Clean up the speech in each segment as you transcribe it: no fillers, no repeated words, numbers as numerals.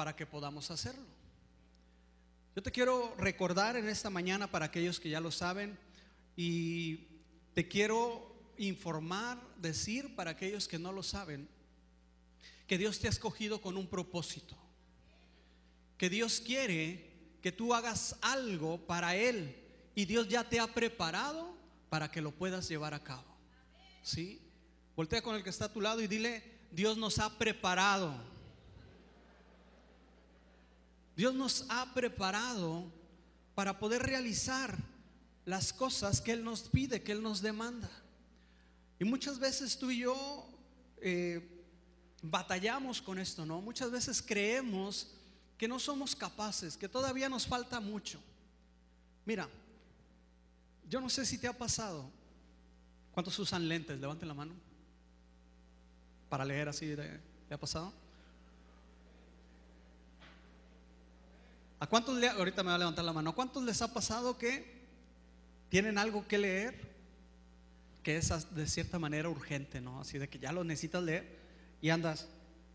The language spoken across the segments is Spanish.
para que podamos hacerlo. Yo te quiero recordar en esta mañana, para aquellos que ya lo saben, y te quiero informar, decir para aquellos que no lo saben, que Dios te ha escogido con un propósito, que Dios quiere que tú hagas algo para Él, y Dios ya te ha preparado para que lo puedas llevar a cabo. ¿Sí? Voltea con el que está a tu lado y dile: Dios nos ha preparado. Dios nos ha preparado para poder realizar las cosas que Él nos pide, que Él nos demanda. Y muchas veces tú y yo batallamos con esto, ¿no? Muchas veces creemos que no somos capaces, que todavía nos falta mucho. Mira, yo no sé si te ha pasado. ¿Cuántos usan lentes? Levanten la mano. Para leer así, ¿te ha pasado? ¿A cuántos ahorita me va a levantar la mano? ¿A cuántos les ha pasado que tienen algo que leer que es de cierta manera urgente, ¿no? Así de que ya lo necesitas leer y andas,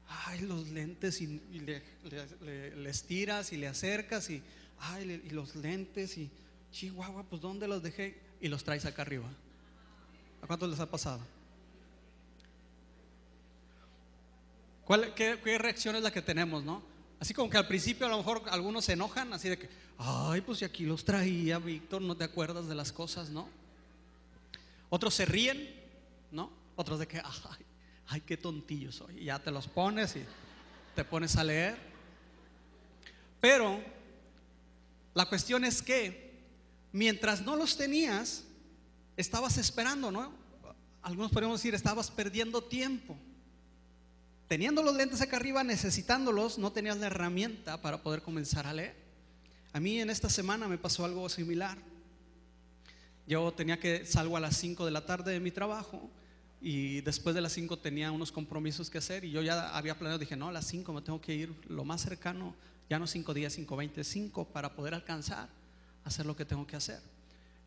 ay, los lentes, y le estiras y le acercas y, ay, y los lentes y chihuahua, pues ¿dónde los dejé? Y los traes acá arriba. ¿A cuántos les ha pasado? ¿Qué reacción es la que tenemos, no? Así como que al principio a lo mejor algunos se enojan, así de que, ay, pues si aquí los traía, Víctor, no te acuerdas de las cosas, ¿no? Otros se ríen, ¿no? Otros de que, ay, qué tontillo soy. Y ya te los pones y te pones a leer. Pero la cuestión es que mientras no los tenías, estabas esperando, ¿no? Algunos podríamos decir, estabas perdiendo tiempo. Teniendo los lentes acá arriba, necesitándolos, no tenías la herramienta para poder comenzar a leer. A mí en esta semana me pasó algo similar. Yo salgo a las 5 de la tarde de mi trabajo, y después de las 5 tenía unos compromisos que hacer, y yo ya había planeado, dije, no, a las 5 me tengo que ir lo más cercano, ya no 5 días, 5:20, 5 para poder alcanzar a hacer lo que tengo que hacer.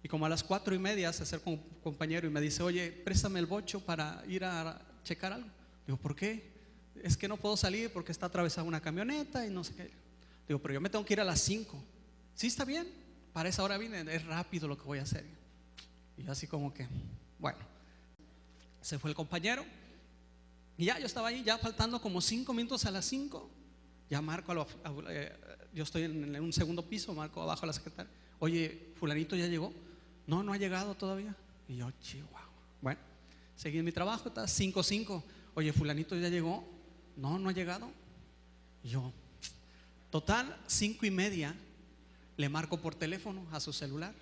Y como a las 4:30 se acerca un compañero y me dice, oye, préstame el bocho para ir a checar algo. Digo, ¿por qué? Es que no puedo salir porque está atravesada una camioneta y no sé qué. Digo, pero yo me tengo que ir a las 5. Sí, está bien, para esa hora vine, es rápido lo que voy a hacer. Y yo así como que, bueno, se fue el compañero. Y ya yo estaba ahí, ya faltando como 5 minutos a las 5. Ya marco, yo estoy en un segundo piso, marco abajo a la secretaria. Oye, fulanito ya llegó. No, no ha llegado todavía. Y yo, chihuahua. Bueno, seguí en mi trabajo, está 5:05. Oye, fulanito ya llegó. No, no ha llegado. Y yo, total, 5:30, le marco por teléfono a su celular.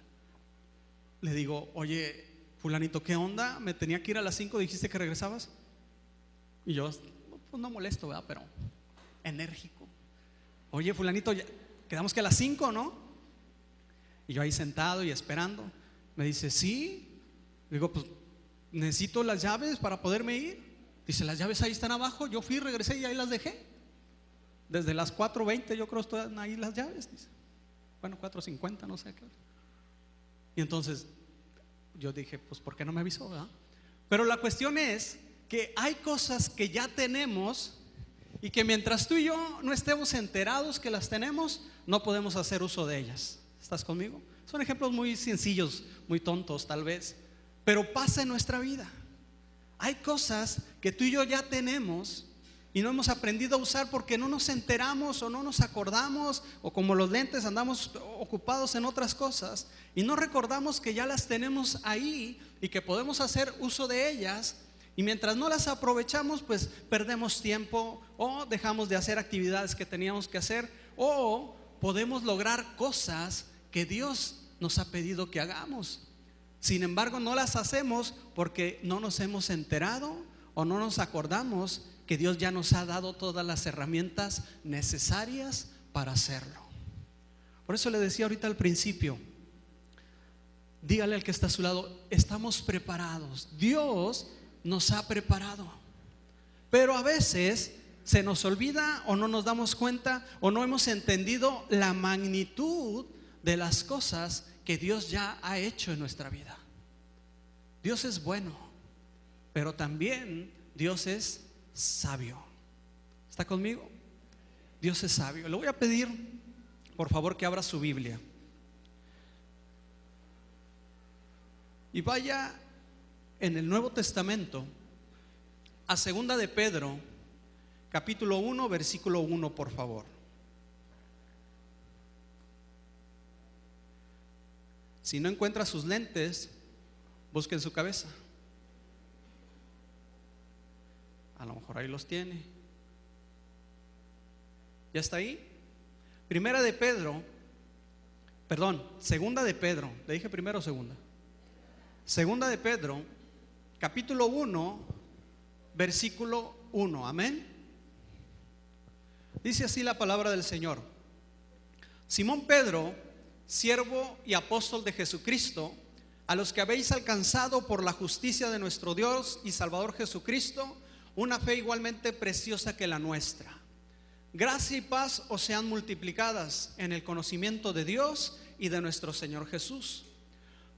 Le digo, oye, fulanito, ¿qué onda? Me tenía que ir a las 5, dijiste que regresabas. Y yo, pues no molesto, ¿verdad? Pero enérgico. Oye, fulanito, quedamos que a las 5, ¿no? Y yo ahí sentado y esperando. Me dice, sí. Digo, pues necesito las llaves para poderme ir. Dice, las llaves ahí están abajo. Yo fui, regresé y ahí las dejé. Desde las 4:20 yo creo que están ahí las llaves. Dice, bueno, 4:50, no sé qué. Y entonces yo dije, pues ¿por qué no me avisó, verdad? Pero la cuestión es que hay cosas que ya tenemos y que mientras tú y yo no estemos enterados que las tenemos, no podemos hacer uso de ellas. ¿Estás conmigo? Son ejemplos muy sencillos, muy tontos tal vez, pero pasa en nuestra vida. Hay cosas que tú y yo ya tenemos y no hemos aprendido a usar porque no nos enteramos o no nos acordamos, o como los lentes andamos ocupados en otras cosas y no recordamos que ya las tenemos ahí y que podemos hacer uso de ellas, y mientras no las aprovechamos, pues perdemos tiempo o dejamos de hacer actividades que teníamos que hacer, o podemos lograr cosas que Dios nos ha pedido que hagamos. Sin embargo, no las hacemos porque no nos hemos enterado o no nos acordamos que Dios ya nos ha dado todas las herramientas necesarias para hacerlo. Por eso le decía ahorita al principio, dígale al que está a su lado, estamos preparados. Dios nos ha preparado. Pero a veces se nos olvida o no nos damos cuenta o no hemos entendido la magnitud de las cosas que Dios ya ha hecho en nuestra vida. Dios es bueno, pero también Dios es sabio. ¿Está conmigo? Dios es sabio. Le voy a pedir, por favor, que abra su Biblia y vaya en el Nuevo Testamento a Segunda de Pedro, capítulo 1, versículo 1, por favor. Si no encuentra sus lentes, busque en su cabeza. A lo mejor ahí los tiene. ¿Ya está ahí? Segunda de Pedro. ¿Le dije primero o segunda? Segunda de Pedro, capítulo 1, versículo 1. Amén. Dice así la palabra del Señor: Simón Pedro, siervo y apóstol de Jesucristo, a los que habéis alcanzado por la justicia de nuestro Dios y Salvador Jesucristo una fe igualmente preciosa que la nuestra. Gracia y paz os sean multiplicadas en el conocimiento de Dios y de nuestro Señor Jesús.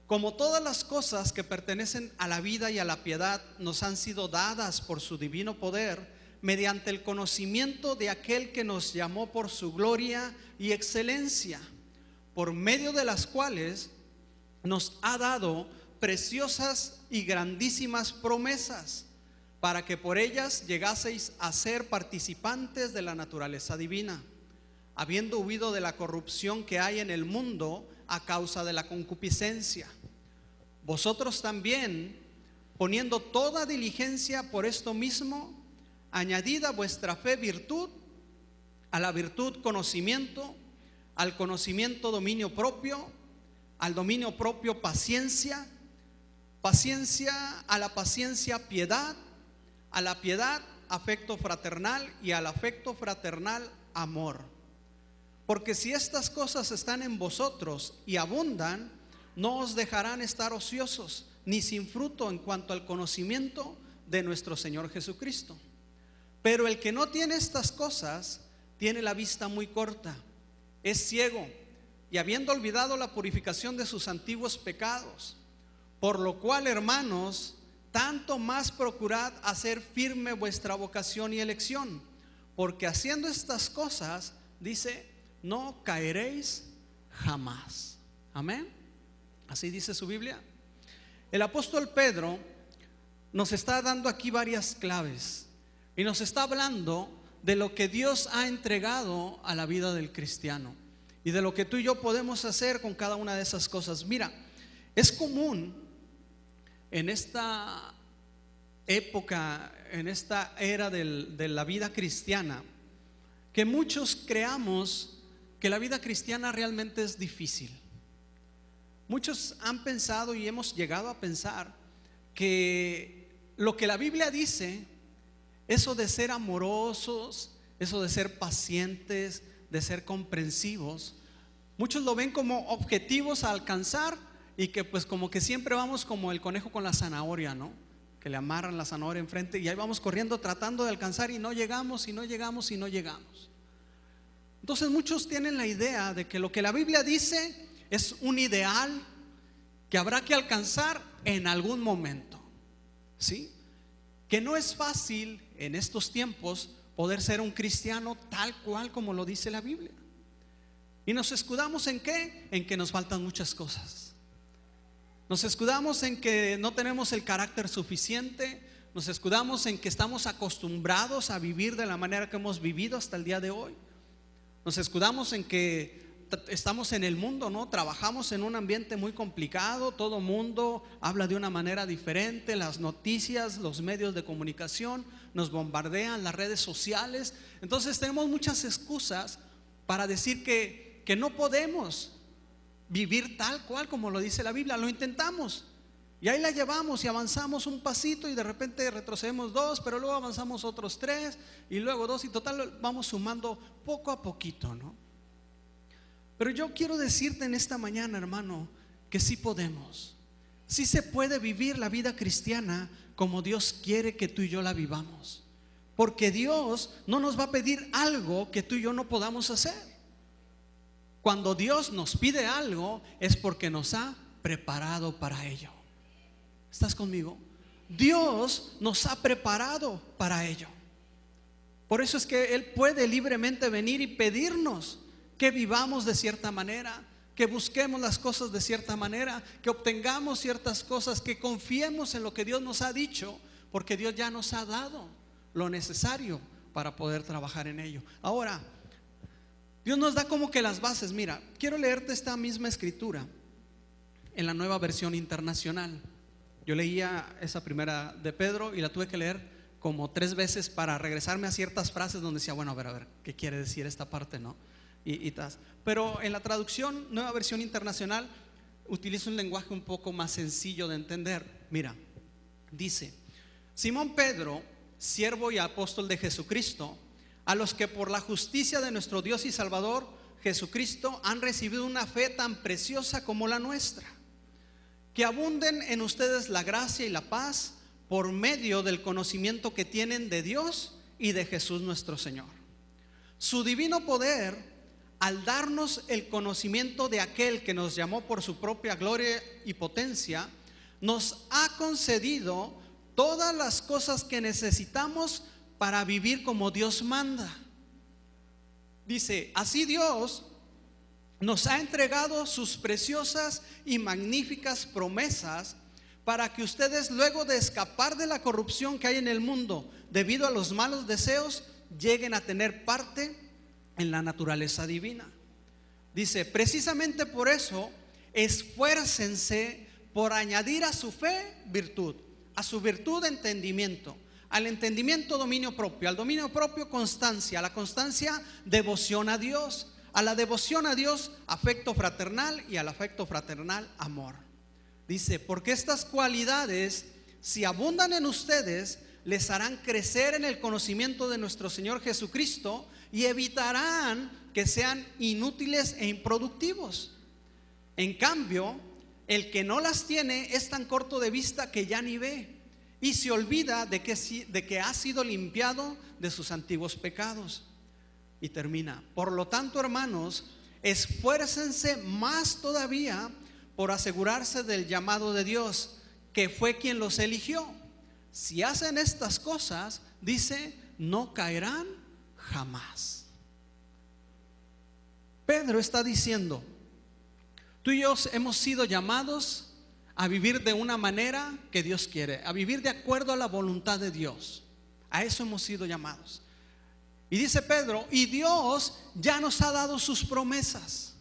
Como todas las cosas que pertenecen a la vida y a la piedad nos han sido dadas por su divino poder, mediante el conocimiento de aquel que nos llamó por su gloria y excelencia, por medio de las cuales nos ha dado preciosas y grandísimas promesas, para que por ellas llegaseis a ser participantes de la naturaleza divina, habiendo huido de la corrupción que hay en el mundo a causa de la concupiscencia. Vosotros también, poniendo toda diligencia por esto mismo, añadid a vuestra fe virtud, a la virtud conocimiento, al conocimiento dominio propio, al dominio propio paciencia, a la paciencia piedad, a la piedad afecto fraternal, y al afecto fraternal amor. Porque si estas cosas están en vosotros y abundan, no os dejarán estar ociosos ni sin fruto en cuanto al conocimiento de nuestro Señor Jesucristo. Pero el que no tiene estas cosas tiene la vista muy corta, es ciego, y habiendo olvidado la purificación de sus antiguos pecados, por lo cual, hermanos, tanto más procurad hacer firme vuestra vocación y elección, porque haciendo estas cosas, dice, no caeréis jamás. Amén. Así dice su Biblia. El apóstol Pedro nos está dando aquí varias claves y nos está hablando de lo que Dios ha entregado a la vida del cristiano y de lo que tú y yo podemos hacer con cada una de esas cosas. Mira, es común en esta época, en esta era de la vida cristiana, que muchos creamos que la vida cristiana realmente es difícil. Muchos han pensado y hemos llegado a pensar que lo que la Biblia dice, eso de ser amorosos, eso de ser pacientes, de ser comprensivos, muchos lo ven como objetivos a alcanzar, y que pues como que siempre vamos como el conejo con la zanahoria, ¿no? Que le amarran la zanahoria enfrente y ahí vamos corriendo tratando de alcanzar y no llegamos, y no llegamos, y no llegamos. Entonces muchos tienen la idea de que lo que la Biblia dice es un ideal que habrá que alcanzar en algún momento, ¿sí? Que no es fácil en estos tiempos poder ser un cristiano tal cual como lo dice la Biblia. Y nos escudamos ¿en qué? En que nos faltan muchas cosas. Nos escudamos en que no tenemos el carácter suficiente. Nos escudamos en que estamos acostumbrados a vivir de la manera que hemos vivido hasta el día de hoy. Nos escudamos en que estamos en el mundo, ¿no? Trabajamos en un ambiente muy complicado, todo mundo habla de una manera diferente, las noticias, los medios de comunicación nos bombardean, las redes sociales. Entonces tenemos muchas excusas para decir que no podemos vivir tal cual como lo dice la Biblia. Lo intentamos y ahí la llevamos y avanzamos un pasito y de repente retrocedemos 2, pero luego avanzamos otros 3 y luego 2, y total vamos sumando poco a poquito, ¿no? Pero yo quiero decirte en esta mañana, hermano, que sí podemos. Sí se puede vivir la vida cristiana como Dios quiere que tú y yo la vivamos, porque Dios no nos va a pedir algo que tú y yo no podamos hacer. Cuando Dios nos pide algo es porque nos ha preparado para ello. ¿Estás conmigo? Dios nos ha preparado para ello. Por eso es que Él puede libremente venir y pedirnos que vivamos de cierta manera, que busquemos las cosas de cierta manera, que obtengamos ciertas cosas, que confiemos en lo que Dios nos ha dicho, porque Dios ya nos ha dado lo necesario para poder trabajar en ello. Ahora, Dios nos da como que las bases. Mira, quiero leerte esta misma escritura en la Nueva Versión Internacional. Yo leía esa primera de Pedro y la tuve que leer como 3 veces para regresarme a ciertas frases donde decía, bueno, a ver, ¿qué quiere decir esta parte, no? Pero en la traducción Nueva Versión Internacional utiliza un lenguaje un poco más sencillo de entender. Mira, dice: Simón Pedro, siervo y apóstol de Jesucristo, a los que por la justicia de nuestro Dios y Salvador Jesucristo han recibido una fe tan preciosa como la nuestra, que abunden en ustedes la gracia y la paz por medio del conocimiento que tienen de Dios y de Jesús nuestro Señor. Su divino poder, al darnos el conocimiento de aquel que nos llamó por su propia gloria y potencia, nos ha concedido todas las cosas que necesitamos para vivir como Dios manda. Dice, así Dios nos ha entregado sus preciosas y magníficas promesas para que ustedes, luego de escapar de la corrupción que hay en el mundo debido a los malos deseos, lleguen a tener parte en la naturaleza divina. Dice, precisamente por eso, esfuércense por añadir a su fe virtud, a su virtud entendimiento, al entendimiento dominio propio, al dominio propio constancia, a la constancia devoción a Dios, a la devoción a Dios afecto fraternal y al afecto fraternal amor. Dice, porque estas cualidades, si abundan en ustedes, les harán crecer en el conocimiento de nuestro Señor Jesucristo y evitarán que sean inútiles e improductivos. En cambio, el que no las tiene es tan corto de vista que ya ni ve y se olvida de que ha sido limpiado de sus antiguos pecados. Y termina, por lo tanto, hermanos, esfuércense más todavía por asegurarse del llamado de Dios, que fue quien los eligió. Si hacen estas cosas, dice, no caerán jamás. Pedro está diciendo, tú y yo hemos sido llamados a vivir de una manera que Dios quiere, a vivir de acuerdo a la voluntad de Dios. A eso hemos sido llamados. Y dice Pedro, y Dios ya nos ha dado sus promesas,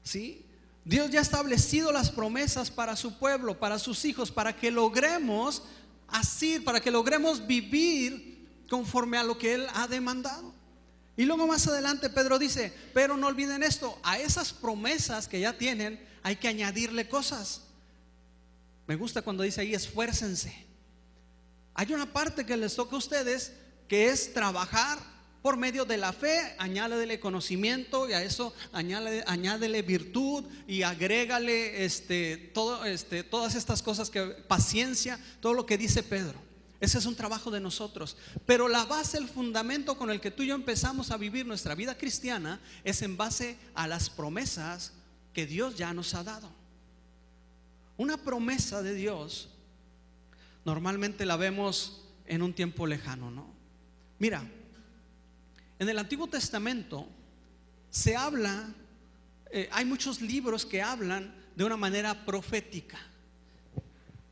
¿sí? Dios ya ha establecido las promesas para su pueblo, para sus hijos, para que logremos así, para que logremos vivir conforme a lo que Él ha demandado. Y luego más adelante Pedro dice, pero no olviden esto, a esas promesas que ya tienen hay que añadirle cosas. Me gusta cuando dice ahí, esfuércense. Hay una parte que les toca a ustedes, que es trabajar por medio de la fe. Añádele conocimiento y a eso añádele virtud y agrégale todas estas cosas, que paciencia, todo lo que dice Pedro. Ese es un trabajo de nosotros. Pero la base, el fundamento con el que tú y yo empezamos a vivir nuestra vida cristiana es en base a las promesas que Dios ya nos ha dado. Una promesa de Dios normalmente la vemos en un tiempo lejano, ¿no? Mira, en el Antiguo Testamento se habla, hay muchos libros que hablan de una manera profética.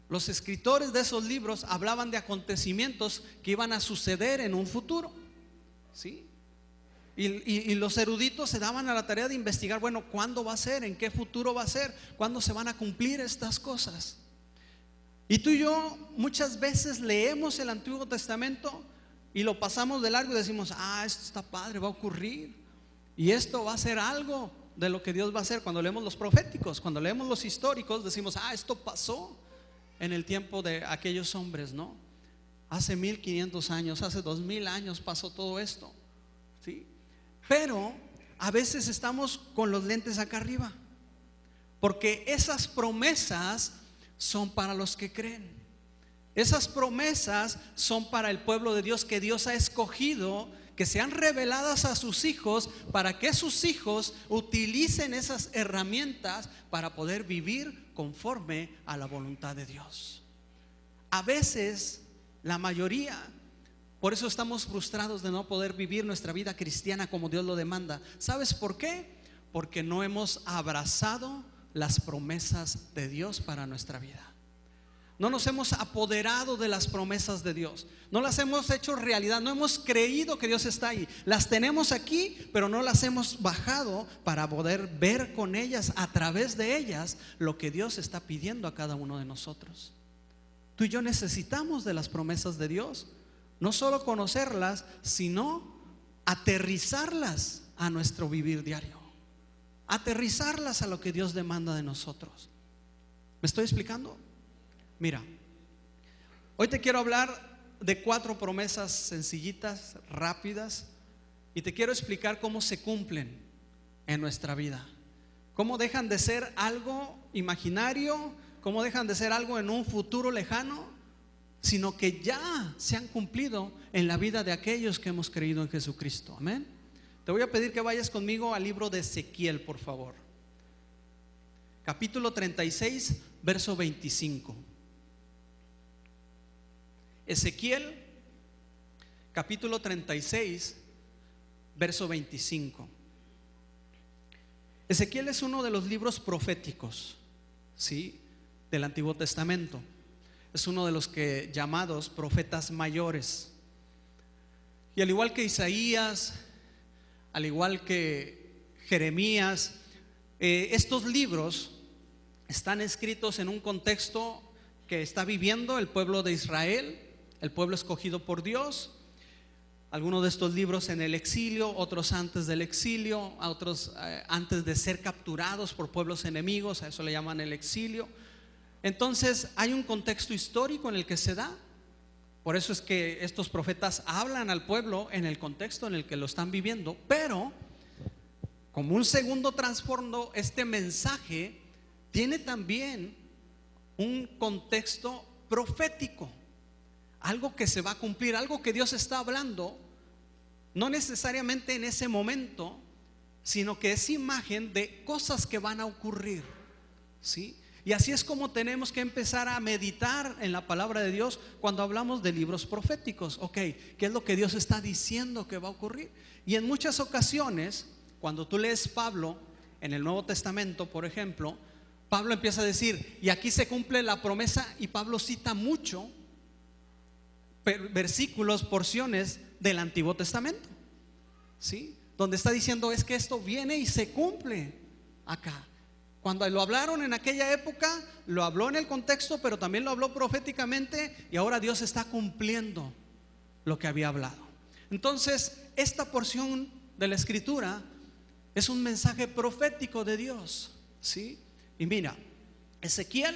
Los escritores de esos libros hablaban de acontecimientos que iban a suceder en un futuro, ¿sí? Y los eruditos se daban a la tarea de investigar, bueno, ¿cuándo va a ser? ¿En qué futuro va a ser? ¿Cuándo se van a cumplir estas cosas? Y tú y yo muchas veces leemos el Antiguo Testamento y lo pasamos de largo y decimos, esto está padre, va a ocurrir. Y esto va a ser algo de lo que Dios va a hacer. Cuando leemos los proféticos, cuando leemos los históricos, decimos, esto pasó en el tiempo de aquellos hombres, ¿no? Hace 1500 años, hace 2000 años pasó todo esto, ¿sí? Pero a veces estamos con los lentes acá arriba, porque esas promesas son para los que creen. Esas promesas son para el pueblo de Dios que Dios ha escogido, que sean reveladas a sus hijos, para que sus hijos utilicen esas herramientas para poder vivir conforme a la voluntad de Dios. A veces, la mayoría, Por eso estamos frustrados de no poder vivir nuestra vida cristiana como Dios lo demanda. ¿Sabes por qué? Porque no hemos abrazado las promesas de Dios para nuestra vida. No nos hemos apoderado de las promesas de Dios. No las hemos hecho realidad. No hemos creído que Dios está ahí. Las tenemos aquí, pero no las hemos bajado para poder ver con ellas, a través de ellas, lo que Dios está pidiendo a cada uno de nosotros. Tú y yo necesitamos de las promesas de Dios. No solo conocerlas, sino aterrizarlas a nuestro vivir diario. Aterrizarlas a lo que Dios demanda de nosotros. ¿Me estoy explicando? Mira, hoy te quiero hablar de 4 promesas sencillitas, rápidas, y te quiero explicar cómo se cumplen en nuestra vida. Cómo dejan de ser algo imaginario, cómo dejan de ser algo en un futuro lejano, sino que ya se han cumplido en la vida de aquellos que hemos creído en Jesucristo. Amén. Te voy a pedir que vayas conmigo al libro de Ezequiel, por favor. Capítulo 36, verso 25. Ezequiel, capítulo 36, verso 25. Ezequiel es uno de los libros proféticos, ¿sí?, del Antiguo Testamento. Es uno de los que llamados profetas mayores. Y al igual que Isaías, al igual que Jeremías, estos libros están escritos en un contexto que está viviendo el pueblo de Israel, el pueblo escogido por Dios. Algunos de estos libros en el exilio, otros antes del exilio, otros antes de ser capturados por pueblos enemigos, a eso le llaman el exilio. Entonces hay un contexto histórico en el que se da. Por eso es que estos profetas hablan al pueblo en el contexto en el que lo están viviendo. Pero como un segundo trasfondo, este mensaje tiene también un contexto profético. Algo que se va a cumplir, algo que Dios está hablando, no necesariamente en ese momento, sino que es imagen de cosas que van a ocurrir, ¿sí? Y así es como tenemos que empezar a meditar en la palabra de Dios cuando hablamos de libros proféticos. Ok, ¿qué es lo que Dios está diciendo que va a ocurrir? Y en muchas ocasiones, cuando tú lees Pablo en el Nuevo Testamento, por ejemplo, Pablo empieza a decir, y aquí se cumple la promesa, y Pablo cita mucho versículos, porciones del Antiguo Testamento, ¿sí?, donde está diciendo es que esto viene y se cumple acá. Cuando lo hablaron en aquella época, lo habló en el contexto, pero también lo habló proféticamente, y ahora Dios está cumpliendo lo que había hablado. Entonces, esta porción de la Escritura es un mensaje profético de Dios, ¿sí? Y mira, Ezequiel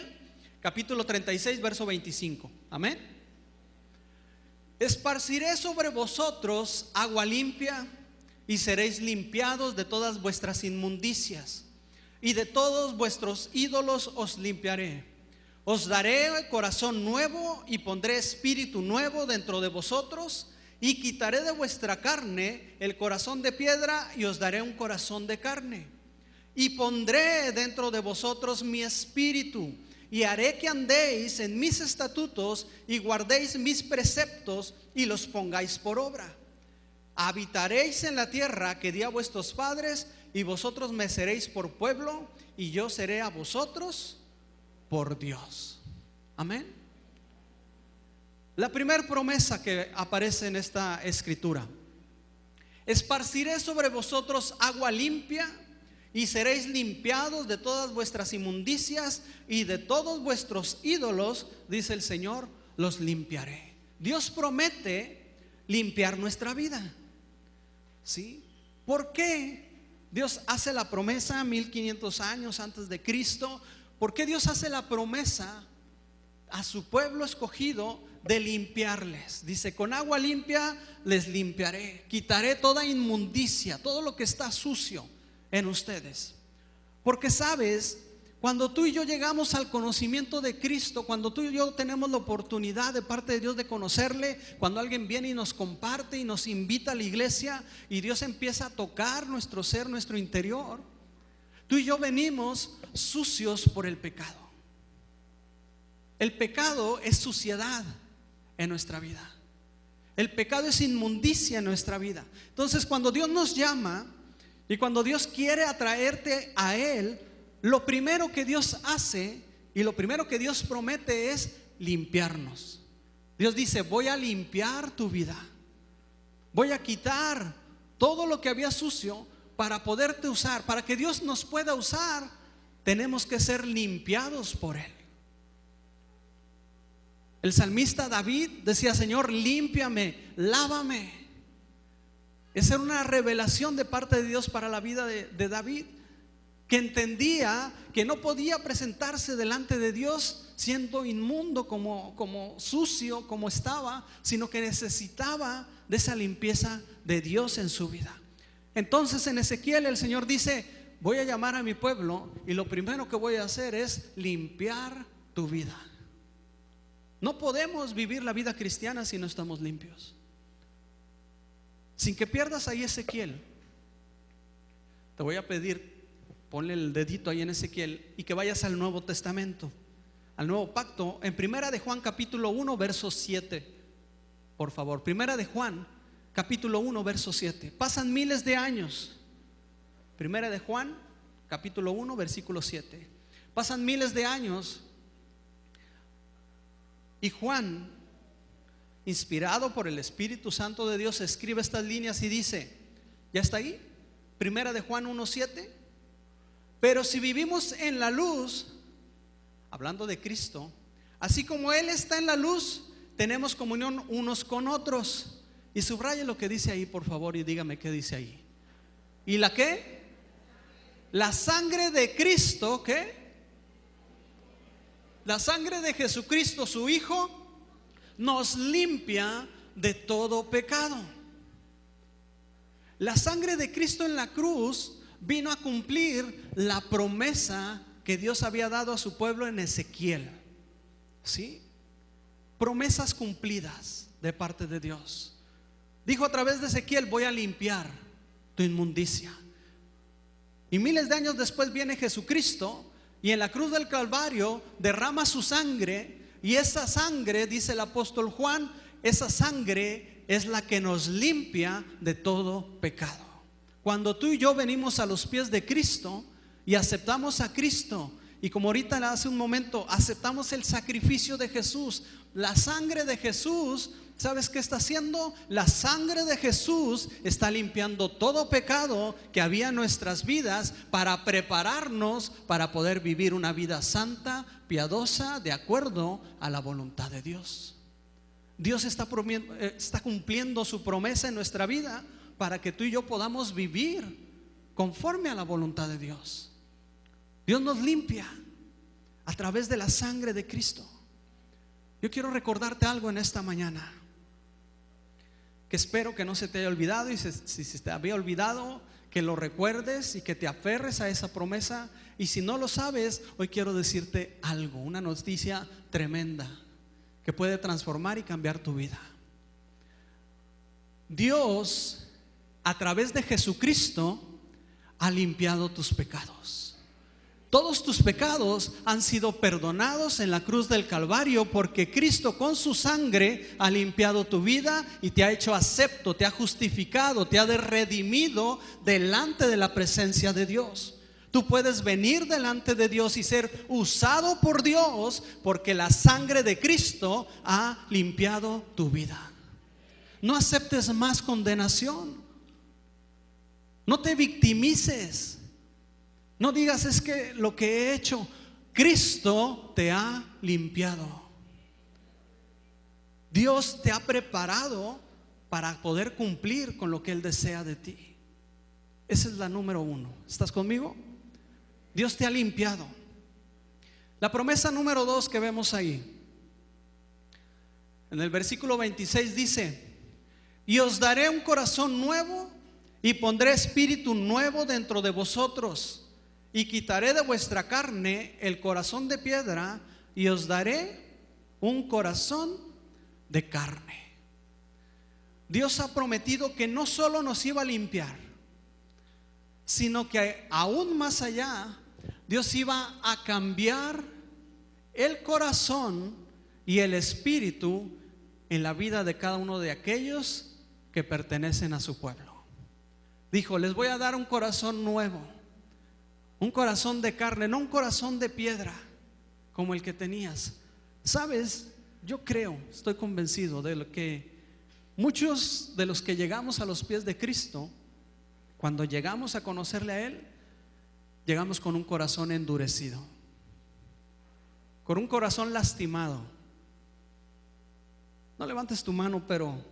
capítulo 36, verso 25. Amén. Esparciré sobre vosotros agua limpia, y seréis limpiados de todas vuestras inmundicias, y de todos vuestros ídolos os limpiaré. Os daré corazón nuevo, y pondré espíritu nuevo dentro de vosotros, y quitaré de vuestra carne el corazón de piedra, y os daré un corazón de carne. Y pondré dentro de vosotros mi espíritu, y haré que andéis en mis estatutos, y guardéis mis preceptos, y los pongáis por obra. Habitaréis en la tierra que di a vuestros padres, y vosotros me seréis por pueblo, y yo seré a vosotros por Dios. Amén. La primera promesa que aparece en esta escritura: esparciré sobre vosotros agua limpia, y seréis limpiados de todas vuestras inmundicias, y de todos vuestros ídolos, dice el Señor, los limpiaré. Dios promete limpiar nuestra vida, ¿sí? ¿Por qué Dios hace la promesa 1500 años antes de Cristo? ¿Por qué Dios hace la promesa a su pueblo escogido de limpiarles? Dice, con agua limpia les limpiaré, quitaré toda inmundicia, todo lo que está sucio en ustedes. Porque sabes, cuando tú y yo llegamos al conocimiento de Cristo, cuando tú y yo tenemos la oportunidad de parte de Dios de conocerle, cuando alguien viene y nos comparte y nos invita a la iglesia, y Dios empieza a tocar nuestro ser, nuestro interior, tú y yo venimos sucios por el pecado. El pecado es suciedad en nuestra vida. El pecado es inmundicia en nuestra vida. Entonces, cuando Dios nos llama y cuando Dios quiere atraerte a Él, lo primero que Dios hace y lo primero que Dios promete es limpiarnos. Dios dice: voy a limpiar tu vida, voy a quitar todo lo que había sucio para poderte usar. Para que Dios nos pueda usar, tenemos que ser limpiados por Él. El salmista David decía: Señor, límpiame, lávame. Esa era una revelación de parte de Dios para la vida de David, que entendía que no podía presentarse delante de Dios siendo inmundo, como sucio, como estaba, sino que necesitaba de esa limpieza de Dios en su vida. Entonces en Ezequiel el Señor dice: voy a llamar a mi pueblo y lo primero que voy a hacer es limpiar tu vida. No podemos vivir la vida cristiana si no estamos limpios. Sin que pierdas ahí Ezequiel, te voy a pedir, ponle el dedito ahí en Ezequiel y que vayas al Nuevo Testamento, al Nuevo Pacto, en Primera de Juan capítulo 1 verso 7. Por favor, Primera de Juan capítulo 1 verso 7. Pasan miles de años. Primera de Juan capítulo 1 versículo 7. Pasan miles de años y Juan, inspirado por el Espíritu Santo de Dios, escribe estas líneas y dice, ¿ya está ahí? Primera de Juan 1:7. Pero si vivimos en la luz, hablando de Cristo, así como Él está en la luz, tenemos comunión unos con otros. Y subraye lo que dice ahí, por favor, y dígame qué dice ahí. ¿Y la qué? La sangre de Cristo, ¿qué? La sangre de Jesucristo, su Hijo, nos limpia de todo pecado. La sangre de Cristo en la cruz vino a cumplir la promesa que Dios había dado a su pueblo en Ezequiel. ¿Sí? Promesas cumplidas de parte de Dios. Dijo a través de Ezequiel: voy a limpiar tu inmundicia. Y miles de años después viene Jesucristo y en la cruz del Calvario derrama su sangre. Y esa sangre, dice el apóstol Juan, esa sangre es la que nos limpia de todo pecado. Cuando tú y yo venimos a los pies de Cristo y aceptamos a Cristo, y como ahorita hace un momento aceptamos el sacrificio de Jesús, la sangre de Jesús, ¿sabes qué está haciendo? La sangre de Jesús está limpiando todo pecado que había en nuestras vidas para prepararnos para poder vivir una vida santa, piadosa, de acuerdo a la voluntad de Dios. Dios está cumpliendo su promesa en nuestra vida para que tú y yo podamos vivir conforme a la voluntad de Dios. Dios nos limpia a través de la sangre de Cristo. Yo quiero recordarte algo en esta mañana, que espero que no se te haya olvidado, y si se te había olvidado, que lo recuerdes y que te aferres a esa promesa. Y si no lo sabes, hoy quiero decirte algo, una noticia tremenda que puede transformar y cambiar tu vida. Dios, a través de Jesucristo, ha limpiado tus pecados. Todos tus pecados han sido perdonados en la cruz del Calvario, porque Cristo con su sangre ha limpiado tu vida y te ha hecho acepto, te ha justificado, te ha redimido delante de la presencia de Dios. Tú puedes venir delante de Dios y ser usado por Dios, porque la sangre de Cristo ha limpiado tu vida. No aceptes más condenación. No te victimices. No digas: es que lo que he hecho, Cristo te ha limpiado. Dios te ha preparado para poder cumplir con lo que Él desea de ti. Esa es la número 1. ¿Estás conmigo? Dios te ha limpiado. La promesa número 2 que vemos ahí, en el versículo 26 dice: y os daré un corazón nuevo y pondré espíritu nuevo dentro de vosotros. Y quitaré de vuestra carne el corazón de piedra y os daré un corazón de carne. Dios ha prometido que no solo nos iba a limpiar, sino que aún más allá, Dios iba a cambiar el corazón y el espíritu en la vida de cada uno de aquellos que pertenecen a su pueblo. Dijo: les voy a dar un corazón nuevo, un corazón de carne, no un corazón de piedra como el que tenías. ¿Sabes? Yo creo, estoy convencido de lo que muchos de los que llegamos a los pies de Cristo, cuando llegamos a conocerle a Él, llegamos con un corazón endurecido, con un corazón lastimado. No levantes tu mano, pero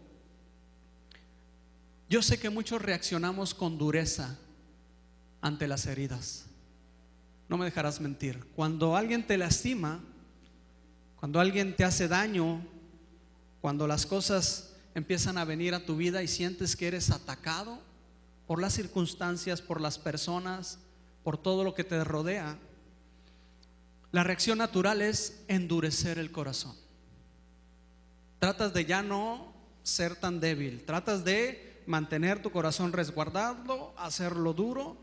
yo sé que muchos reaccionamos con dureza ante las heridas. No me dejarás mentir. Cuando alguien te lastima, cuando alguien te hace daño, cuando las cosas empiezan a venir a tu vida y sientes que eres atacado por las circunstancias, por las personas, por todo lo que te rodea, la reacción natural es endurecer el corazón. Tratas de ya no ser tan débil, tratas de mantener tu corazón resguardado, hacerlo duro.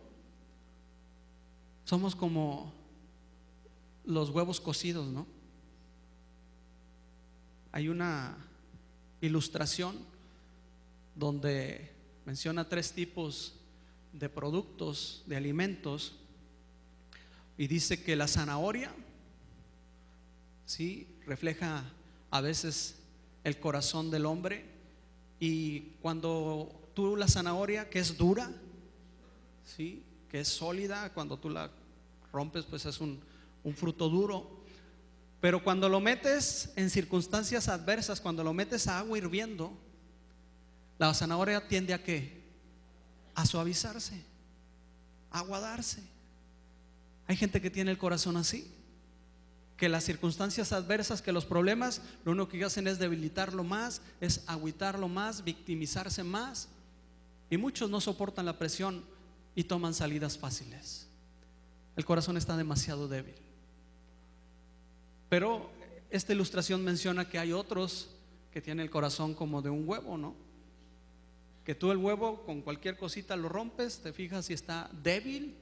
Somos como los huevos cocidos, ¿no? Hay una ilustración donde menciona 3 tipos de productos, de alimentos, y dice que la zanahoria, sí, refleja a veces el corazón del hombre. Y cuando tú la zanahoria, que es dura, sí, que es sólida, cuando tú la rompes, pues es un fruto duro. Pero cuando lo metes en circunstancias adversas, cuando lo metes a agua hirviendo, la zanahoria tiende a ¿qué? A suavizarse, a aguadarse. Hay gente que tiene el corazón así, que las circunstancias adversas, que los problemas, lo único que hacen es debilitarlo más, es agüitarlo más, victimizarse más. Y muchos no soportan la presión y toman salidas fáciles. El corazón está demasiado débil. Pero esta ilustración menciona que hay otros que tienen el corazón como de un huevo, ¿no? Que tú el huevo con cualquier cosita lo rompes, te fijas si está débil,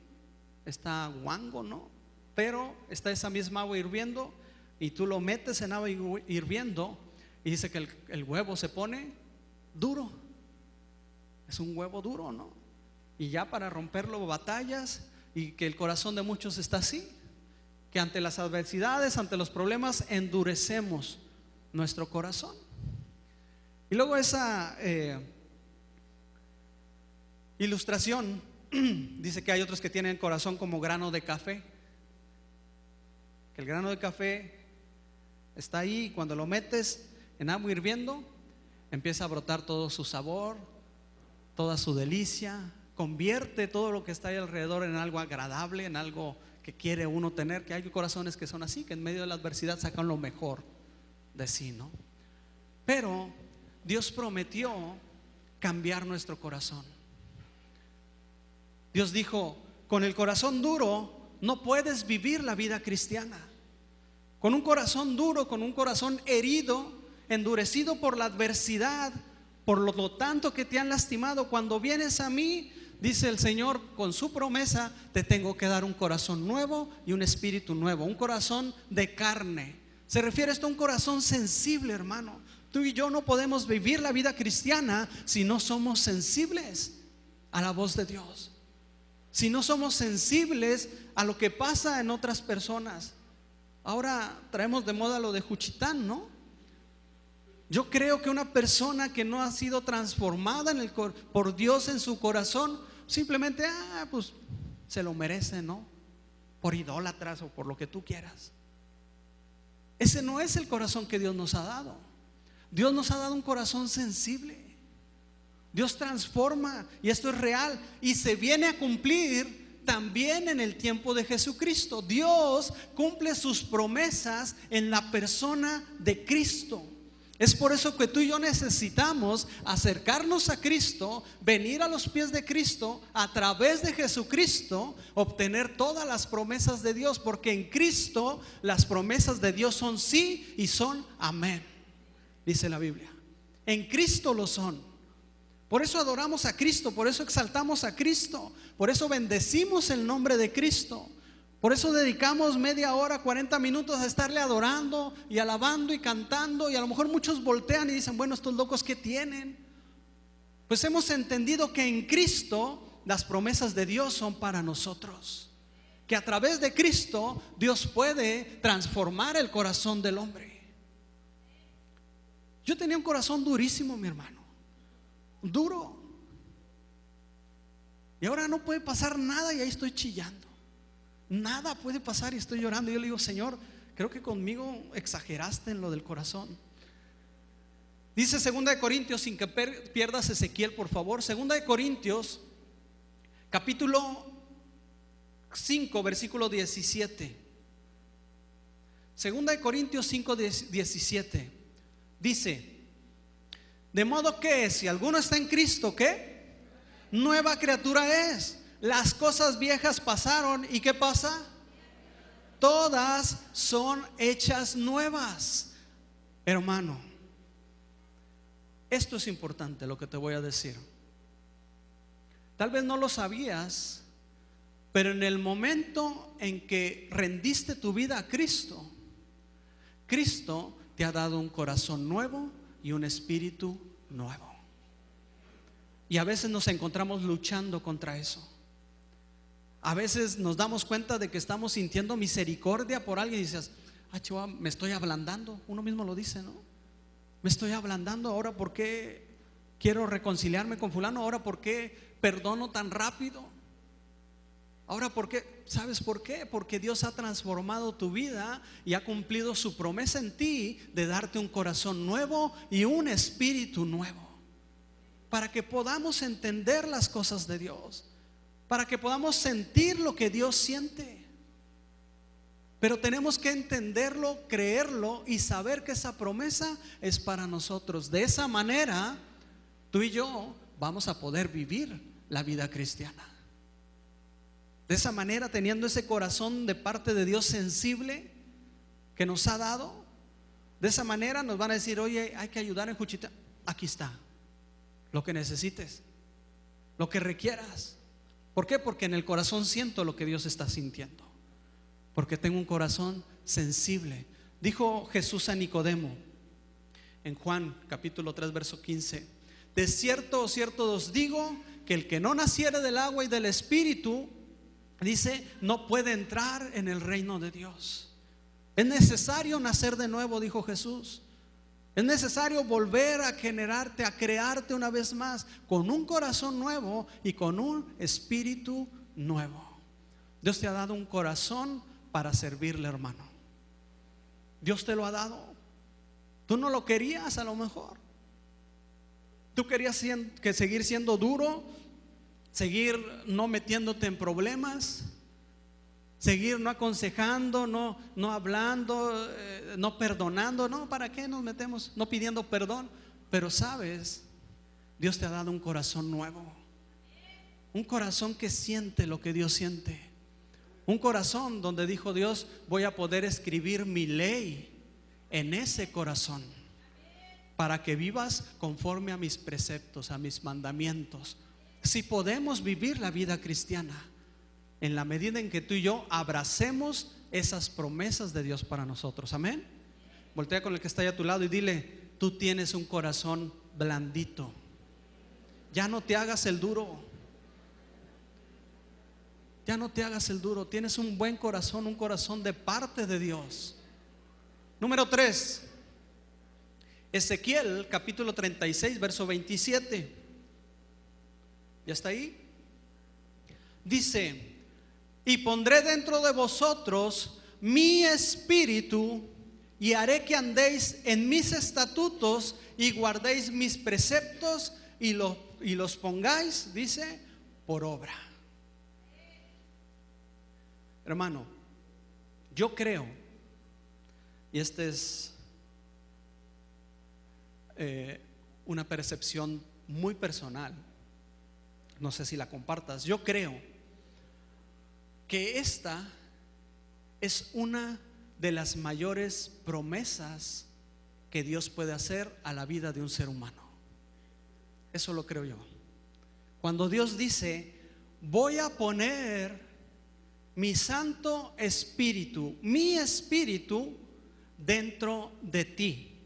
está guango, ¿no? Pero está esa misma agua hirviendo y tú lo metes en agua hirviendo y dice que el huevo se pone duro. Es un huevo duro, ¿no? Y ya para romperlo batallas, y que el corazón de muchos está así, que ante las adversidades, ante los problemas, endurecemos nuestro corazón. Y luego esa ilustración dice que hay otros que tienen el corazón como grano de café, que el grano de café está ahí y cuando lo metes en agua hirviendo empieza a brotar todo su sabor, toda su delicia, convierte todo lo que está ahí alrededor en algo agradable, en algo que quiere uno tener. Que hay corazones que son así, que en medio de la adversidad sacan lo mejor de sí, ¿no? Pero Dios prometió cambiar nuestro corazón. Dios dijo: con el corazón duro no puedes vivir la vida cristiana. Con un corazón duro, con un corazón herido, endurecido por la adversidad, por lo tanto que te han lastimado, cuando vienes a mí, dice el Señor, con su promesa, te tengo que dar un corazón nuevo y un espíritu nuevo, un corazón de carne. Se refiere esto a un corazón sensible, hermano. Tú y yo no podemos vivir la vida cristiana si no somos sensibles a la voz de Dios, si no somos sensibles a lo que pasa en otras personas. Ahora traemos de moda lo de Juchitán, ¿no? Yo creo que una persona que no ha sido transformada por Dios en su corazón, simplemente pues se lo merece, ¿no? Por idólatras o por lo que tú quieras. Ese no es el corazón que Dios nos ha dado. Dios nos ha dado un corazón sensible. Dios transforma, y esto es real y se viene a cumplir también en el tiempo de Jesucristo. Dios cumple sus promesas en la persona de Cristo. Es por eso que tú y yo necesitamos acercarnos a Cristo, venir a los pies de Cristo, a través de Jesucristo, obtener todas las promesas de Dios, porque en Cristo las promesas de Dios son sí y son amén, dice la Biblia. En Cristo lo son. Por eso adoramos a Cristo, por eso exaltamos a Cristo, por eso bendecimos el nombre de Cristo. Por eso dedicamos media hora, 40 minutos a estarle adorando y alabando y cantando. Y a lo mejor muchos voltean y dicen, bueno, estos locos, ¿qué tienen? Pues hemos entendido que en Cristo las promesas de Dios son para nosotros, que a través de Cristo Dios puede transformar el corazón del hombre. Yo tenía un corazón durísimo, mi hermano, duro, y ahora no puede pasar nada y ahí estoy chillando. Nada puede pasar y estoy llorando. Y yo le digo, Señor, creo que conmigo exageraste en lo del corazón. Dice 2 Corintios, sin que pierdas Ezequiel, por favor. 2 Corintios capítulo 5 versículo 17. 2 Corintios 5, 17 dice: de modo que si alguno está en Cristo, ¿qué? Nueva criatura es. Las cosas viejas pasaron, ¿y qué pasa? Todas son hechas nuevas. Hermano, esto es importante lo que te voy a decir. Tal vez no lo sabías, pero en el momento en que rendiste tu vida a Cristo, Cristo te ha dado un corazón nuevo y un espíritu nuevo. Y a veces nos encontramos luchando contra eso. A veces nos damos cuenta de que estamos sintiendo misericordia por alguien y dices, chihuahua, me estoy ablandando. Uno mismo lo dice, ¿no? Me estoy ablandando. Ahora, ¿por qué quiero reconciliarme con fulano? Ahora, ¿por qué perdono tan rápido? Ahora, ¿por qué? ¿Sabes por qué? Porque Dios ha transformado tu vida y ha cumplido su promesa en ti de darte un corazón nuevo y un espíritu nuevo, para que podamos entender las cosas de Dios, para que podamos sentir lo que Dios siente. Pero tenemos que entenderlo, creerlo y saber que esa promesa es para nosotros. De esa manera, tú y yo vamos a poder vivir la vida cristiana. De esa manera, teniendo ese corazón de parte de Dios sensible que nos ha dado, de esa manera nos van a decir, oye, hay que ayudar en Juchitán. Aquí está, lo que necesites, lo que requieras. ¿Por qué? Porque en el corazón siento lo que Dios está sintiendo, porque tengo un corazón sensible. Dijo Jesús a Nicodemo en Juan capítulo 3 verso 15: de cierto, cierto os digo, que el que no naciere del agua y del espíritu, dice, no puede entrar en el reino de Dios. Es necesario nacer de nuevo, dijo Jesús. Es necesario volver a generarte, a crearte una vez más, con un corazón nuevo y con un espíritu nuevo. Dios te ha dado un corazón para servirle, hermano. Dios te lo ha dado. Tú no lo querías, a lo mejor. Tú querías seguir siendo duro, seguir no metiéndote en problemas, seguir no aconsejando, no hablando, no perdonando. No, ¿para qué nos metemos? No pidiendo perdón. Pero sabes, Dios te ha dado un corazón nuevo, un corazón que siente lo que Dios siente, un corazón donde dijo Dios, voy a poder escribir mi ley en ese corazón, para que vivas conforme a mis preceptos, a mis mandamientos. Si podemos vivir la vida cristiana en la medida en que tú y yo abracemos esas promesas de Dios para nosotros. Amén. Voltea con el que está ahí a tu lado y dile, tú tienes un corazón blandito. Ya no te hagas el duro. Ya no te hagas el duro. Tienes un buen corazón, un corazón de parte de Dios. Número 3, Ezequiel capítulo 36 verso 27. ¿Ya está ahí? Dice, y pondré dentro de vosotros mi espíritu, y haré que andéis en mis estatutos y guardéis mis preceptos y los pongáis, dice, por obra. Hermano, yo creo, y esta es una percepción muy personal, no sé si la compartas, yo creo que esta es una de las mayores promesas que Dios puede hacer a la vida de un ser humano. Eso lo creo yo. Cuando Dios dice, voy a poner mi Santo Espíritu, mi Espíritu dentro de ti,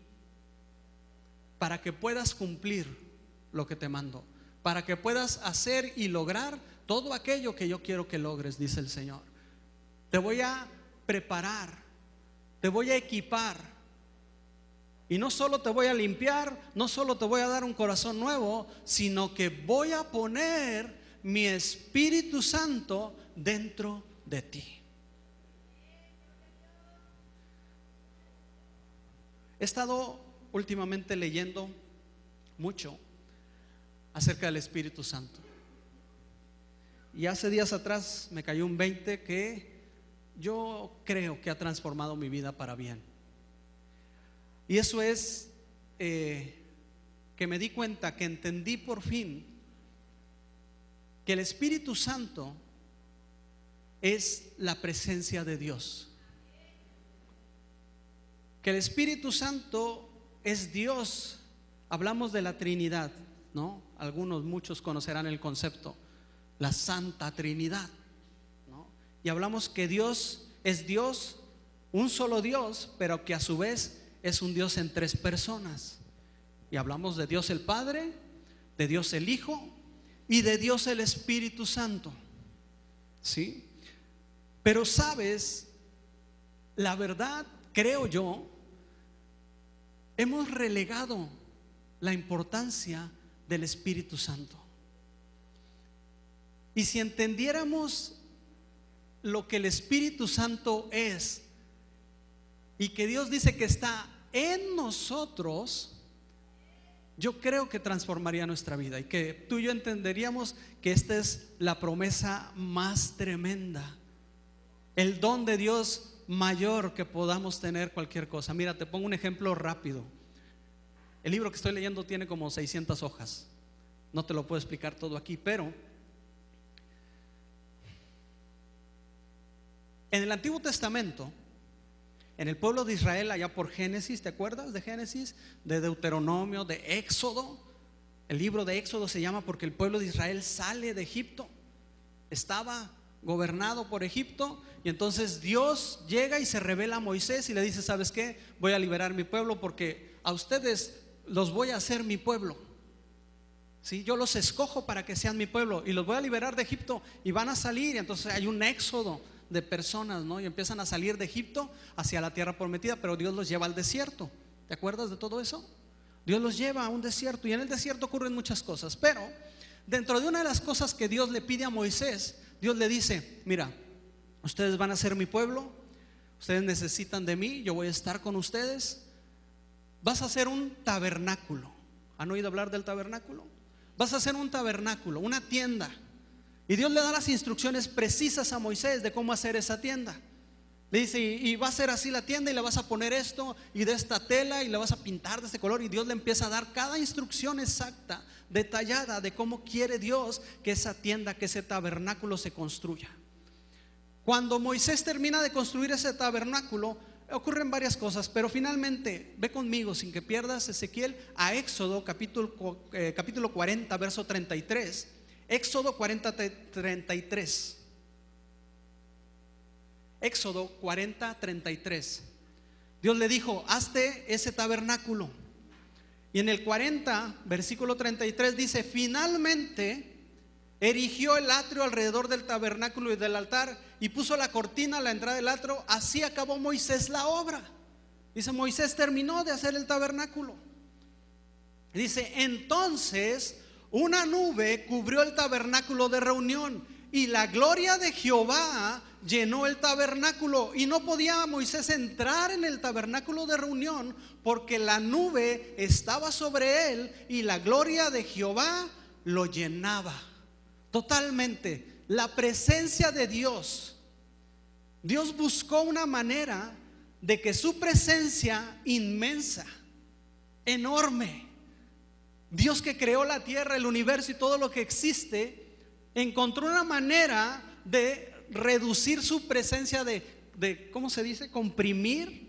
para que puedas cumplir lo que te mando, para que puedas hacer y lograr todo aquello que yo quiero que logres, dice el Señor. Te voy a preparar, te voy a equipar, y no solo te voy a limpiar, no solo te voy a dar un corazón nuevo, sino que voy a poner mi Espíritu Santo dentro de ti. He estado últimamente leyendo mucho acerca del Espíritu Santo, y hace días atrás me cayó un 20 que yo creo que ha transformado mi vida para bien. Y eso es que me di cuenta, que entendí por fin que el Espíritu Santo es la presencia de Dios, que el Espíritu Santo es Dios. Hablamos de la Trinidad, ¿no? Muchos conocerán el concepto, la Santa Trinidad, ¿no? Y hablamos que Dios es Dios, un solo Dios, pero que a su vez es un Dios en tres personas. Y hablamos de Dios el Padre, de Dios el Hijo y de Dios el Espíritu Santo, ¿sí? Pero sabes, la verdad, creo yo, hemos relegado la importancia del Espíritu Santo. Y si entendiéramos lo que el Espíritu Santo es, y que Dios dice que está en nosotros, yo creo que transformaría nuestra vida, y que tú y yo entenderíamos que esta es la promesa más tremenda, el don de Dios mayor que podamos tener cualquier cosa. Mira, te pongo un ejemplo rápido. El libro que estoy leyendo tiene como 600 hojas. No te lo puedo explicar todo aquí, pero en el Antiguo Testamento, en el pueblo de Israel, allá por Génesis, ¿te acuerdas de Génesis? De Deuteronomio, de Éxodo. El libro de Éxodo se llama porque el pueblo de Israel sale de Egipto. Estaba gobernado por Egipto, y entonces Dios llega y se revela a Moisés y le dice: ¿sabes qué? Voy a liberar mi pueblo, porque a ustedes los voy a hacer mi pueblo, ¿sí? Yo los escojo para que sean mi pueblo y los voy a liberar de Egipto, y van a salir. Y entonces hay un éxodo de personas, ¿no? Y empiezan a salir de Egipto hacia la tierra prometida, pero Dios los lleva al desierto. ¿Te acuerdas de todo eso? Dios los lleva a un desierto, y en el desierto ocurren muchas cosas, pero dentro de una de las cosas que Dios le pide a Moisés, Dios le dice: mira, ustedes van a ser mi pueblo, ustedes necesitan de mí, yo voy a estar con ustedes, vas a hacer un tabernáculo. ¿Han oído hablar del tabernáculo? Vas a hacer un tabernáculo, una tienda. Y Dios le da las instrucciones precisas a Moisés de cómo hacer esa tienda. Le dice: y va a ser así la tienda, y le vas a poner esto y de esta tela, y le vas a pintar de este color. Y Dios le empieza a dar cada instrucción exacta, detallada, de cómo quiere Dios que esa tienda, que ese tabernáculo se construya. Cuando Moisés termina de construir ese tabernáculo, ocurren varias cosas, pero finalmente, ve conmigo sin que pierdas, Ezequiel, a Éxodo capítulo 40, verso 33. Éxodo 40, 33. Éxodo 40, 33. Dios le dijo: hazte ese tabernáculo. Y en el 40, versículo 33 dice: finalmente erigió el atrio alrededor del tabernáculo y del altar, y puso la cortina a la entrada del atrio. Así acabó Moisés la obra. Dice: Moisés terminó de hacer el tabernáculo. Dice: entonces una nube cubrió el tabernáculo de reunión, y la gloria de Jehová llenó el tabernáculo, y no podía Moisés entrar en el tabernáculo de reunión, porque la nube estaba sobre él, y la gloria de Jehová lo llenaba totalmente. La presencia de Dios. Dios buscó una manera de que su presencia inmensa, enorme, Dios que creó la tierra, el universo y todo lo que existe, encontró una manera de reducir su presencia, de ¿cómo se dice? Comprimir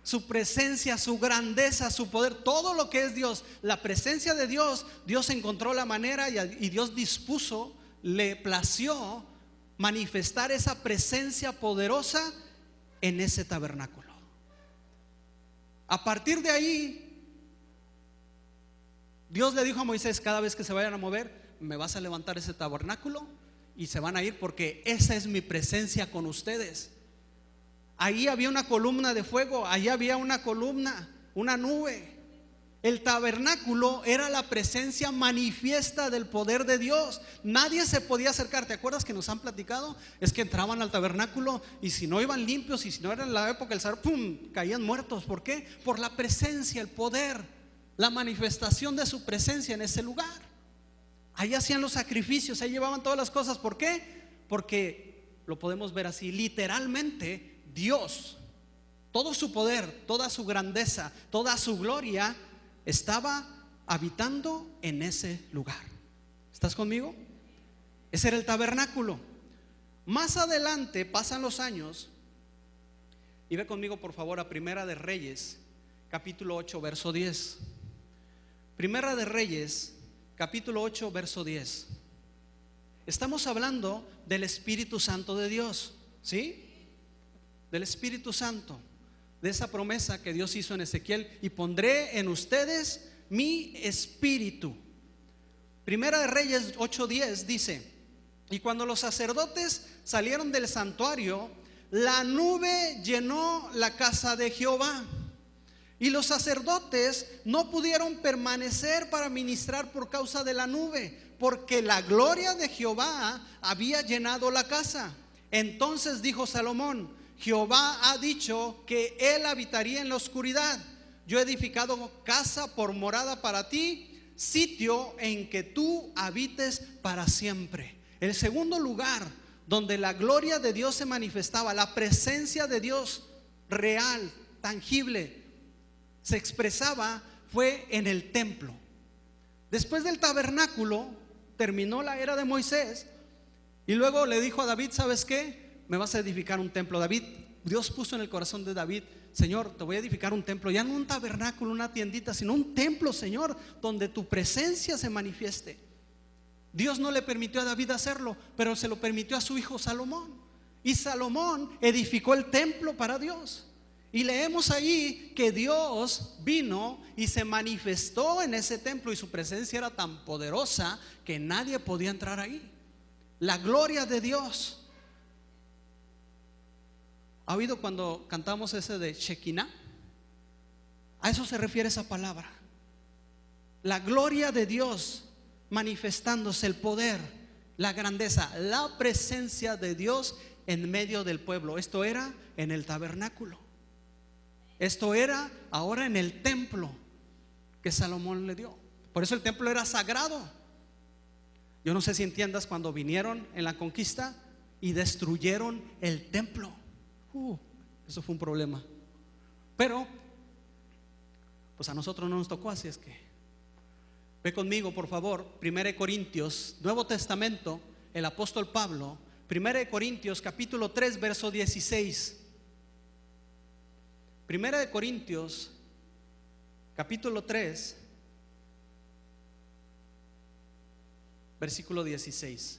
su presencia, su grandeza, su poder, todo lo que es Dios, la presencia de Dios. Dios encontró la manera, y Dios dispuso, le plació manifestar esa presencia poderosa en ese tabernáculo. A partir de ahí, Dios le dijo a Moisés: cada vez que se vayan a mover, me vas a levantar ese tabernáculo y se van a ir, porque esa es mi presencia con ustedes. Ahí había una columna de fuego, ahí había una columna, una nube. El tabernáculo era la presencia manifiesta del poder de Dios. Nadie se podía acercar. ¿Te acuerdas que nos han platicado? Es que entraban al tabernáculo y si no iban limpios, y si no era en la época del Sar, ¡pum!, caían muertos. ¿Por qué? Por la presencia, el poder, la manifestación de su presencia en ese lugar. Ahí hacían los sacrificios, ahí llevaban todas las cosas. ¿Por qué? Porque lo podemos ver así, literalmente Dios, todo su poder, toda su grandeza, toda su gloria estaba habitando en ese lugar. ¿Estás conmigo? Ese era el tabernáculo. Más adelante pasan los años y ve conmigo por favor a Primera de Reyes, capítulo 8, verso 10. Primera de Reyes, capítulo 8, verso 10. Estamos hablando del Espíritu Santo de Dios, ¿sí? Del Espíritu Santo, de esa promesa que Dios hizo en Ezequiel: y pondré en ustedes mi espíritu. Primera de Reyes 8:10 dice: y cuando los sacerdotes salieron del santuario, la nube llenó la casa de Jehová, y los sacerdotes no pudieron permanecer para ministrar por causa de la nube, porque la gloria de Jehová había llenado la casa. Entonces dijo Salomón: Jehová ha dicho que Él habitaría en la oscuridad. Yo he edificado casa por morada para ti, sitio en que tú habites para siempre. El segundo lugar donde la gloria de Dios se manifestaba, la presencia de Dios real, tangible, se expresaba, fue en el templo. Después del tabernáculo terminó la era de Moisés y luego le dijo a David: ¿sabes qué? Me vas a edificar un templo. Dios puso en el corazón de David: Señor, te voy a edificar un templo, ya no un tabernáculo, una tiendita, sino un templo, Señor, donde tu presencia se manifieste. Dios no le permitió a David hacerlo, pero se lo permitió a su hijo Salomón, y Salomón edificó el templo para Dios. Y leemos ahí que Dios vino y se manifestó en ese templo, y su presencia era tan poderosa que nadie podía entrar ahí. La gloria de Dios. ¿Ha oído cuando cantamos ese de Shekinah? A eso se refiere esa palabra. La gloria de Dios manifestándose, el poder, la grandeza, la presencia de Dios en medio del pueblo. Esto era en el tabernáculo. Esto era ahora en el templo que Salomón le dio. Por eso el templo era sagrado. Yo no sé si entiendas cuando vinieron en la conquista y destruyeron el templo. Eso fue un problema. Pero pues a nosotros no nos tocó, así es que ve conmigo por favor, 1 Corintios, Nuevo Testamento, el apóstol Pablo, 1 Corintios capítulo 3 verso 16. 1 Corintios capítulo 3 versículo 16.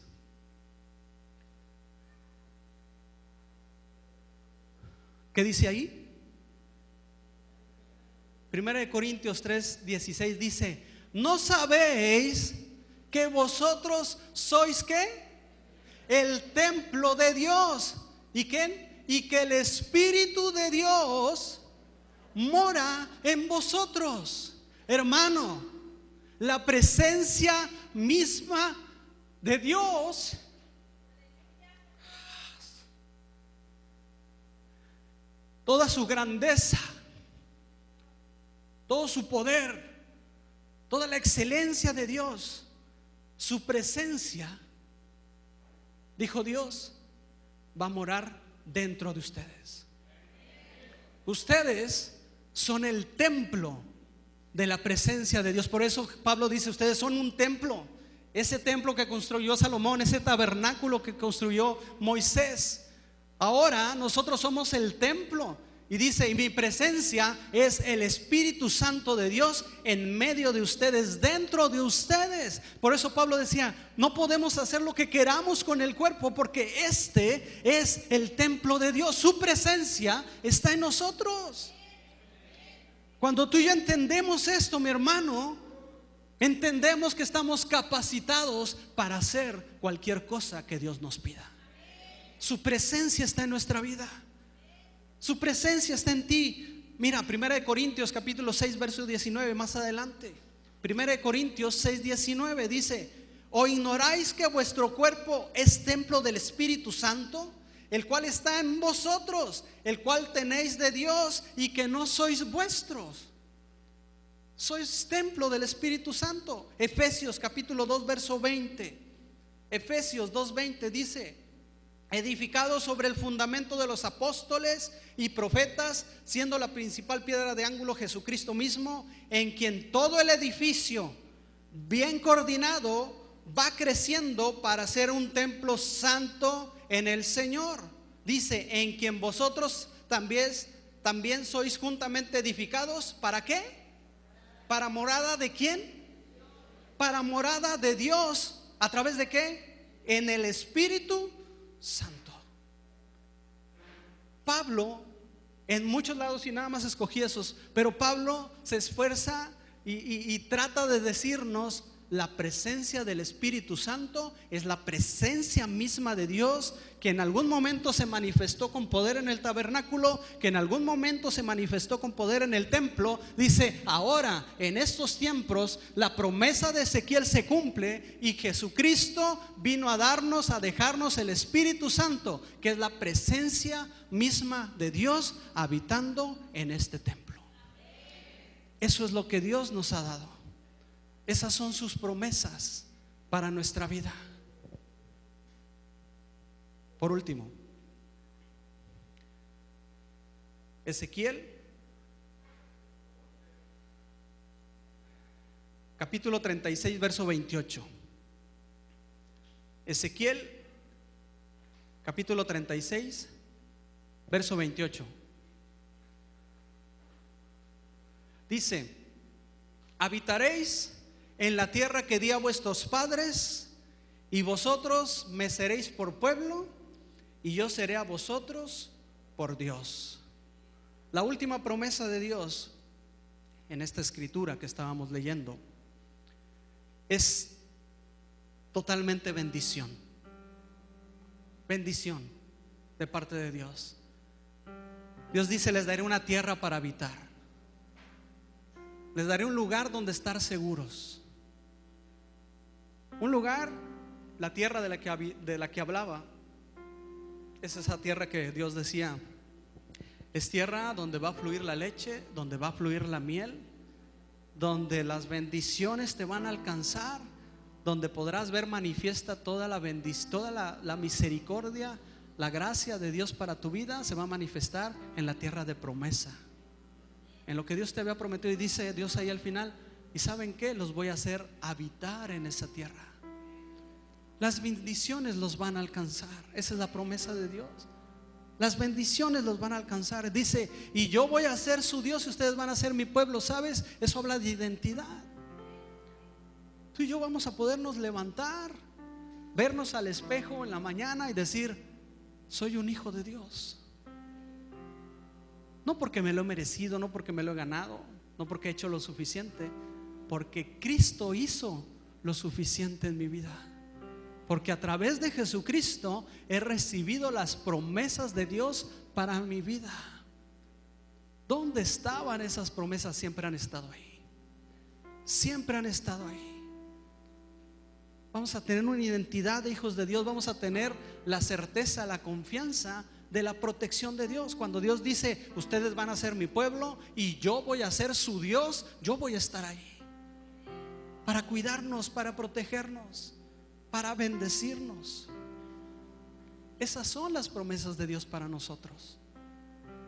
¿Qué dice ahí? 1 Corintios 3, 16 dice: ¿no sabéis que vosotros sois ¿qué? El templo de Dios. ¿Y qué? Y que el Espíritu de Dios mora en vosotros. Hermano, la presencia misma de Dios, toda su grandeza, todo su poder, toda la excelencia de Dios, su presencia, dijo Dios, va a morar dentro de ustedes. Ustedes son el templo de la presencia de Dios. Por eso Pablo dice: ustedes son un templo. Ese templo que construyó Salomón, ese tabernáculo que construyó Moisés, ahora nosotros somos el templo. Y dice, y mi presencia es el Espíritu Santo de Dios en medio de ustedes, dentro de ustedes. Por eso Pablo decía, no podemos hacer lo que queramos con el cuerpo, porque este es el templo de Dios. Su presencia está en nosotros. Cuando tú y yo entendemos esto, mi hermano, entendemos que estamos capacitados para hacer cualquier cosa que Dios nos pida. Su presencia está en nuestra vida. Su presencia está en ti. Mira, 1 Corintios capítulo 6 verso 19, más adelante. 1 Corintios 6, 19 dice: ¿o ignoráis que vuestro cuerpo es templo del Espíritu Santo, el cual está en vosotros, el cual tenéis de Dios, y que no sois vuestros? Sois templo del Espíritu Santo. Efesios capítulo 2 verso 20. Efesios 2:20 dice: edificado sobre el fundamento de los apóstoles y profetas, siendo la principal piedra de ángulo Jesucristo mismo, en quien todo el edificio, bien coordinado, va creciendo para ser un templo santo en el Señor. Dice, en quien vosotros también sois juntamente edificados. ¿Para qué? ¿Para morada de quién? Para morada de Dios. ¿A través de qué? En el Espíritu Santo. Pablo, en muchos lados, y nada más escogí esos, pero Pablo se esfuerza y trata de decirnos: la presencia del Espíritu Santo es la presencia misma de Dios, que en algún momento se manifestó con poder en el tabernáculo, que en algún momento se manifestó con poder en el templo. Dice, ahora en estos tiempos la promesa de Ezequiel se cumple, y Jesucristo vino a darnos, a dejarnos el Espíritu Santo, que es la presencia misma de Dios habitando en este templo. Eso es lo que Dios nos ha dado. Esas son sus promesas para nuestra vida. Por último, Ezequiel capítulo 36 verso 28. Ezequiel capítulo 36 verso 28. Dice: habitaréis en la tierra que di a vuestros padres, y vosotros me seréis por pueblo, y yo seré a vosotros por Dios. La última promesa de Dios en esta escritura que estábamos leyendo es totalmente bendición. Bendición de parte de Dios. Dios dice: les daré una tierra para habitar, les daré un lugar donde estar seguros. Un lugar, la tierra de la que hablaba, es esa tierra que Dios decía: es tierra donde va a fluir la leche, donde va a fluir la miel, donde las bendiciones te van a alcanzar, donde podrás ver manifiesta toda la misericordia, la gracia de Dios para tu vida. Se va a manifestar en la tierra de promesa, en lo que Dios te había prometido. Y dice Dios ahí al final: ¿y saben qué? Los voy a hacer habitar en esa tierra. Las bendiciones los van a alcanzar. Esa es la promesa de Dios. Las bendiciones los van a alcanzar. Dice: y yo voy a ser su Dios y ustedes van a ser mi pueblo. ¿Sabes? Eso habla de identidad. Tú y yo vamos a podernos levantar, vernos al espejo en la mañana y decir: soy un hijo de Dios. No porque me lo he merecido, no porque me lo he ganado, no porque he hecho lo suficiente, porque Cristo hizo lo suficiente en mi vida. Porque a través de Jesucristo he recibido las promesas de Dios para mi vida. ¿Dónde estaban esas promesas? Siempre han estado ahí. Siempre han estado ahí. Vamos a tener una identidad de hijos de Dios. Vamos a tener la certeza, la confianza de la protección de Dios. Cuando Dios dice: ustedes van a ser mi pueblo y yo voy a ser su Dios, yo voy a estar ahí para cuidarnos, para protegernos, para bendecirnos. Esas son las promesas de Dios para nosotros.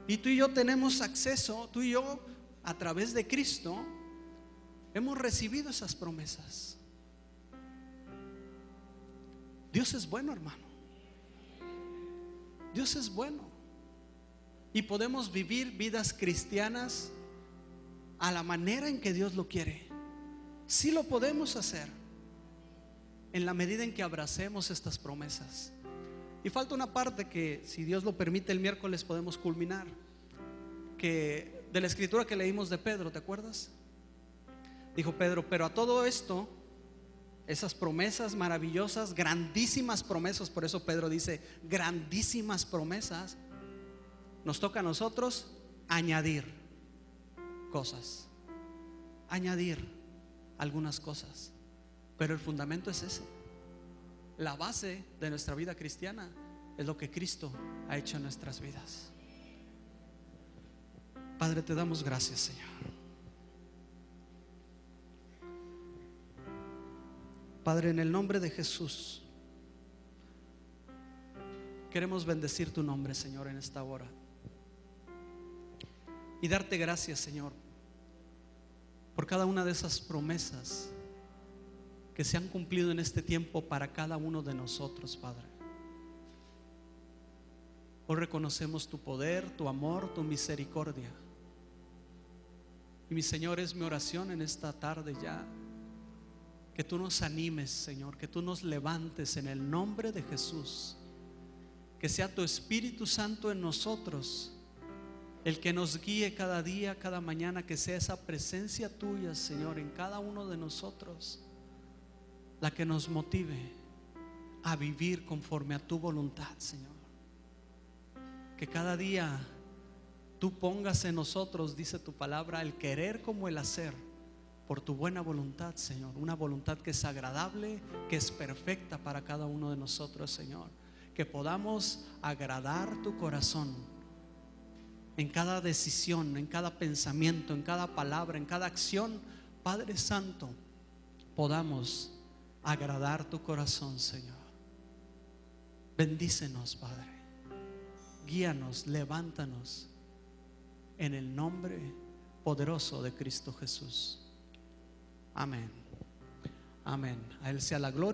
Y tú y yo tenemos acceso. Tú y yo, a través de Cristo, hemos recibido esas promesas. Dios es bueno, hermano. Dios es bueno. y podemos vivir vidas cristianas a la manera en que Dios lo quiere. Sí lo podemos hacer en la medida en que abracemos estas promesas. Y falta una parte que, si Dios lo permite, el miércoles podemos culminar, que de la escritura que leímos de Pedro, ¿te acuerdas? Dijo Pedro: pero a todo esto, esas promesas maravillosas, grandísimas promesas, por eso Pedro dice grandísimas promesas, nos toca a nosotros añadir cosas, añadir algunas cosas. Pero el fundamento es ese. La base de nuestra vida cristiana es lo que Cristo ha hecho en nuestras vidas. Padre, te damos gracias, Señor. Padre, en el nombre de Jesús, queremos bendecir tu nombre, Señor, en esta hora, y darte gracias, Señor, por cada una de esas promesas que se han cumplido en este tiempo para cada uno de nosotros, Padre. Hoy reconocemos tu poder, tu amor, tu misericordia. Y mi Señor, es mi oración en esta tarde ya, que tú nos animes, Señor, que tú nos levantes en el nombre de Jesús. Que sea tu Espíritu Santo en nosotros el que nos guíe cada día, cada mañana. Que sea esa presencia tuya, Señor, en cada uno de nosotros, la que nos motive a vivir conforme a tu voluntad, Señor. Que cada día tú pongas en nosotros, dice tu palabra, el querer como el hacer, por tu buena voluntad, Señor. Una voluntad que es agradable, que es perfecta para cada uno de nosotros, Señor. Que podamos agradar tu corazón en cada decisión, en cada pensamiento, en cada palabra, en cada acción. Padre Santo, podamos agradar tu corazón, Señor. Bendícenos, Padre. Guíanos, levántanos, en el nombre poderoso de Cristo Jesús. Amén. Amén. A Él sea la gloria.